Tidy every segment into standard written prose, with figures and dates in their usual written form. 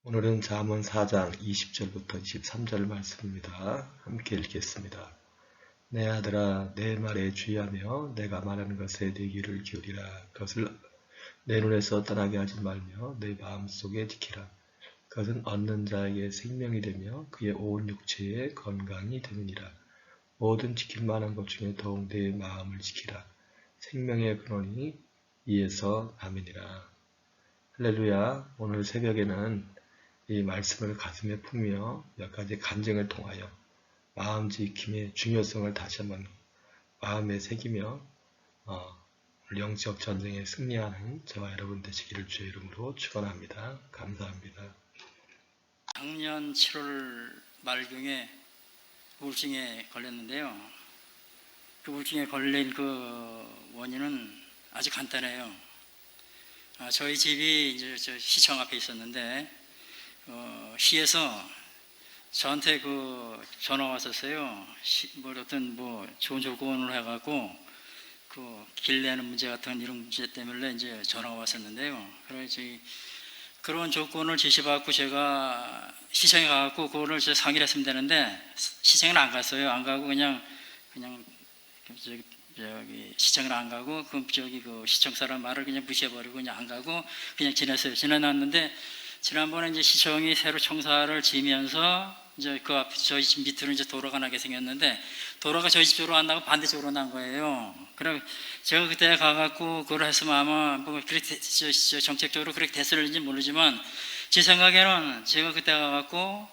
오늘은 잠언 4장 20절부터 23절 말씀입니다. 함께 읽겠습니다. 내 아들아, 내 말에 주의하며 내가 말하는 것에 네 귀를 기울이라. 그것을 내 눈에서 떠나게 하지 말며 내 마음속에 지키라. 그것은 얻는 자에게 생명이 되며 그의 온 육체에 건강이 되느니라. 모든 지킬 만한 것 중에 더욱 내 마음을 지키라. 생명의 근원이 이에서 남으니라. 할렐루야. 오늘 새벽에는 이 말씀을 가슴에 품으며 몇 가지 간증을 통하여 마음 지킴의 중요성을 다시 한번 마음에 새기며 영적 전쟁에 승리하는 저와 여러분 되시기를 주의 이름으로 축원합니다. 감사합니다. 작년 7월 말경에 우울증에 걸렸는데요. 그 우울증에 걸린 그 원인은 아주 간단해요. 저희 집이 이제 저 시청 앞에 있었는데 시에서 저한테 그 전화 왔었어요. 어떤 좋은 조건을 해갖고 그 길 내는 문제 같은 이런 문제 때문에 이제 전화가 왔었는데요. 그래서 그런 조건을 제시받고 제가 시청에 가갖고 그거를 상의를 했으면 되는데 시청을 안 갔어요. 안 가고 그냥 시청을 안 가고 그 시청 사람 말을 그냥 무시해버리고 그냥 안 가고 그냥 지냈어요. 지내놨는데 지난번에 이제 시청이 새로 청사를 지면서 이제 그 앞에 저희 집 밑으로 이제 도로가 나게 생겼는데 도로가 저희 집 쪽으로 안 나고 반대쪽으로 난 거예요. 그래 제가 그때 가갖고 그걸 했으면 아마 그렇게 정책적으로 그렇게 됐을지 모르지만 제 생각에는 제가 그때 가갖고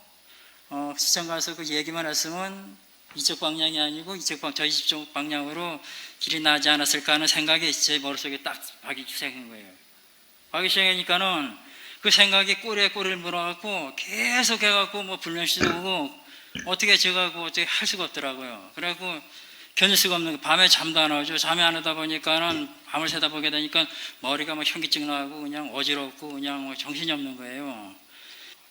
시청 가서 그 얘기만 했으면 이쪽 방향이 아니고 저희 집 쪽 방향으로 길이 나지 않았을까 하는 생각이 제 머릿속에 딱 박기 시작한 거예요. 박기 시작하니까는 그 생각이 꼬리에 꼬리를 물어갖고 계속 해갖고 불면시도 오고 어떻게 제가 어떻게 할 수가 없더라고요. 그래갖고 견딜 수가 없는 거. 밤에 잠도 안 오죠. 잠이 안 오다 보니까는 밤을 새다 보게 되니까 머리가 현기증 나고 그냥 어지럽고 그냥 정신이 없는 거예요.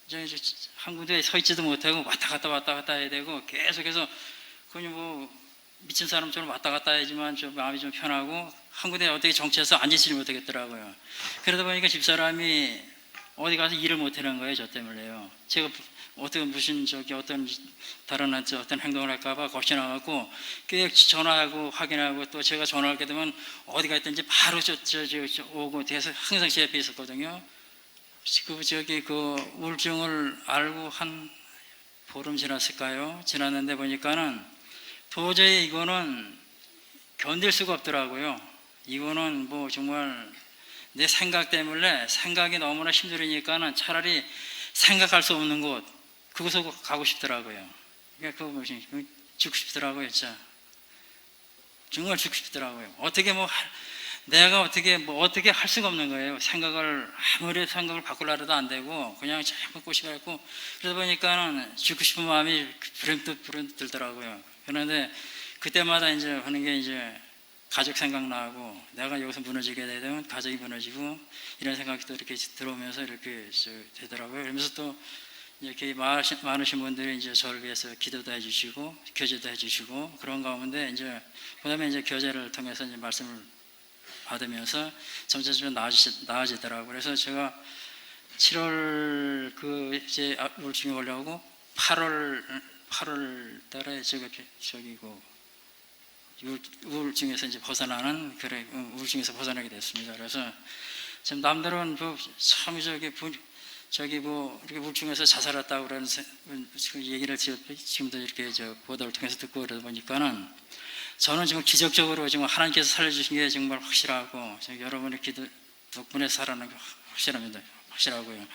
이제 한 군데 서 있지도 못하고 왔다 갔다 해야 되고 계속해서 그냥 미친 사람처럼 왔다 갔다 해야지만 좀 마음이 좀 편하고 한 군데 어떻게 정치해서 앉아있지 못하겠더라고요. 그러다 보니까 집사람이 어디 가서 일을 못하는 거예요. 저 때문에요. 제가 어떤 다른 어떤 행동을 할까봐 겁나갖고 계속 전화하고 확인하고 또 제가 전화하게 되면 어디가 있든지 바로 오고 돼서 항상 제 옆에 있었거든요. 그 우울증을 알고 한 보름 지났을까요? 지났는데 보니까는 도저히 이거는 견딜 수가 없더라고요. 이거는 정말 내 생각 때문에 생각이 너무나 힘들으니까는 차라리 생각할 수 없는 곳 그곳으로 가고 싶더라고요. 그러니까 죽고 싶더라고요. 진짜 정말 죽고 싶더라고요. 어떻게 내가 어떻게 할 수가 없는 거예요. 아무리 생각을 바꾸려도 안 되고 그냥 자꾸 꼬시고 그러다 보니까는 죽고 싶은 마음이 불현듯 들더라고요. 그런데 그때마다 이제 하는 게 이제 가족 생각나고 내가 여기서 무너지게 되면 가족이 무너지고 이런 생각이 또 이렇게 들어오면서 이렇게 되더라고요. 그러면서 또 이렇게 많으신 분들이 이제 저를 위해서 기도도 해주시고 교제도 해주시고 그런 가운데 그다음에 이제 교제를 통해서 이제 말씀을 받으면서 점점 나아지더라고요. 그래서 제가 7월 이제 우울증에 걸려고 8월 달에 제가 우울증에서 이제 우울증에서 벗어나게 됐습니다. 그래서 지금 남들은 참 이렇게 우울증에서 자살했다고 그러는 얘기를 지금도 이렇게 보도를 통해서 듣고 그러다 보니까는 저는 지금 기적적으로 지금 하나님께서 살려주신 게 정말 확실하고 여러분의 기도 덕분에 살아나는 게 확실하고요.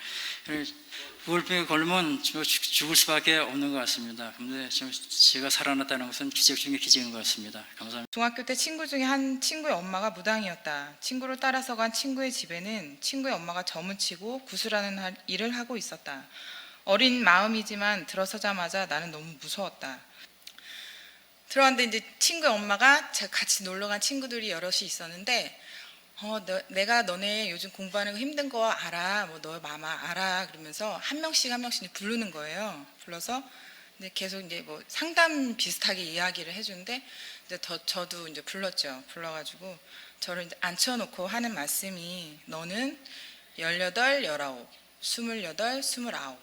우울증에 걸리면 죽을 수밖에 없는 것 같습니다. 그런데 제가 살아났다는 것은 기적 중에 기적인 것 같습니다. 감사합니다. 중학교 때 친구 중에 한 친구의 엄마가 무당이었다. 친구를 따라서 간 친구의 집에는 친구의 엄마가 점을 치고 구슬하는 일을 하고 있었다. 어린 마음이지만 들어서자마자 나는 너무 무서웠다. 들어왔는데 이제 친구의 엄마가 같이 놀러 간 친구들이 여럿이 있었는데 내가 너네 요즘 공부하는 거 힘든 거 알아. 너의 마마 알아. 그러면서 한 명씩 부르는 거예요. 불러서 이제 계속 이제 상담 비슷하게 이야기를 해주는데 이제 저도 이제 불렀죠. 불러가지고 저를 이제 앉혀놓고 하는 말씀이 너는 18, 19 28, 29,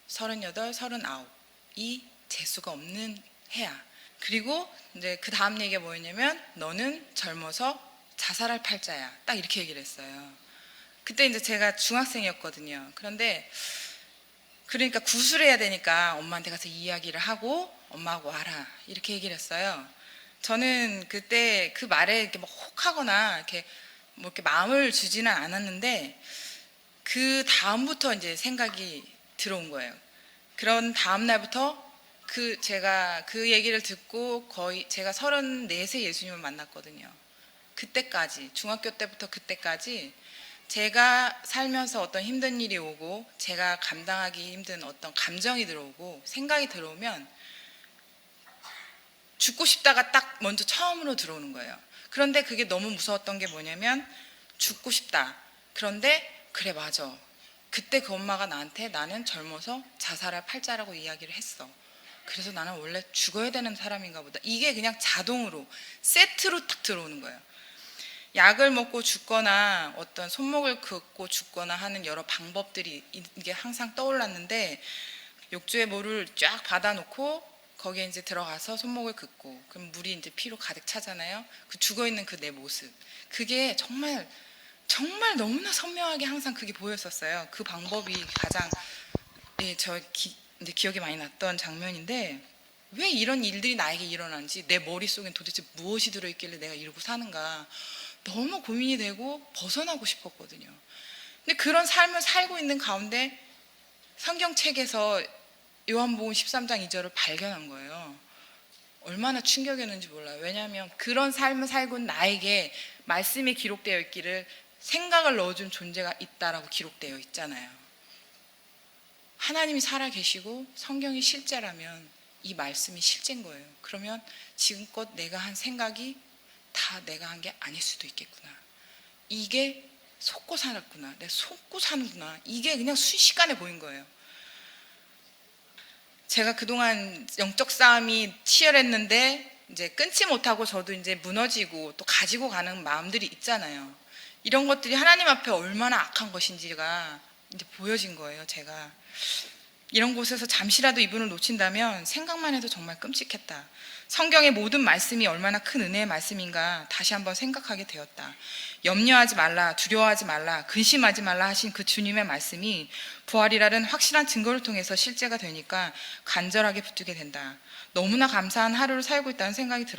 38, 39이 재수가 없는 해야. 그리고 이제 그 다음 얘기가 뭐였냐면 너는 젊어서 자살할 팔자야. 딱 이렇게 얘기를 했어요. 그때 이제 제가 중학생이었거든요. 그런데 그러니까 구술해야 되니까 엄마한테 가서 이야기를 하고 엄마하고 와라 이렇게 얘기를 했어요. 저는 그때 그 말에 이렇게 뭐 혹하거나 이렇게 뭐 이렇게 마음을 주지는 않았는데 그 다음부터 이제 생각이 들어온 거예요. 그런 다음 날부터 제가 그 얘기를 듣고 거의 제가 34세 예수님을 만났거든요. 그때까지 중학교 때부터 그때까지 제가 살면서 어떤 힘든 일이 오고 제가 감당하기 힘든 어떤 감정이 들어오고 생각이 들어오면 죽고 싶다가 딱 먼저 처음으로 들어오는 거예요. 그런데 그게 너무 무서웠던 게 뭐냐면 죽고 싶다. 그런데 그래 맞아. 그때 그 엄마가 나한테 나는 젊어서 자살할 팔자라고 이야기를 했어. 그래서 나는 원래 죽어야 되는 사람인가 보다. 이게 그냥 자동으로 세트로 딱 들어오는 거예요. 약을 먹고 죽거나 어떤 손목을 긋고 죽거나 하는 여러 방법들이 이게 항상 떠올랐는데 욕조에 물을 쫙 받아놓고 거기에 이제 들어가서 손목을 긋고 그럼 물이 이제 피로 가득 차잖아요. 그 죽어있는 그 내 모습 그게 정말 너무나 선명하게 항상 그게 보였었어요. 그 방법이 가장 이제 기억이 많이 났던 장면인데 왜 이런 일들이 나에게 일어나는지 내 머릿속엔 도대체 무엇이 들어있길래 내가 이러고 사는가 너무 고민이 되고 벗어나고 싶었거든요. 근데 그런 삶을 살고 있는 가운데 성경책에서 요한복음 13장 2절을 발견한 거예요. 얼마나 충격이었는지 몰라요. 왜냐하면 그런 삶을 살고 있는 나에게 말씀이 기록되어 있기를 생각을 넣어준 존재가 있다라고 기록되어 있잖아요. 하나님이 살아계시고 성경이 실제라면 이 말씀이 실제인 거예요. 그러면 지금껏 내가 한 생각이 다 내가 한 게 아닐 수도 있겠구나. 이게 속고 살았구나. 내가 속고 사는구나. 이게 그냥 순식간에 보인 거예요. 제가 그동안 영적 싸움이 치열했는데 이제 끊지 못하고 저도 이제 무너지고 또 가지고 가는 마음들이 있잖아요. 이런 것들이 하나님 앞에 얼마나 악한 것인지가 이제 보여진 거예요. 제가 이런 곳에서 잠시라도 이분을 놓친다면 생각만 해도 정말 끔찍했다. 성경의 모든 말씀이 얼마나 큰 은혜의 말씀인가 다시 한번 생각하게 되었다. 염려하지 말라, 두려워하지 말라, 근심하지 말라 하신 그 주님의 말씀이 부활이라는 확실한 증거를 통해서 실제가 되니까 간절하게 붙들게 된다. 너무나 감사한 하루를 살고 있다는 생각이 들어요.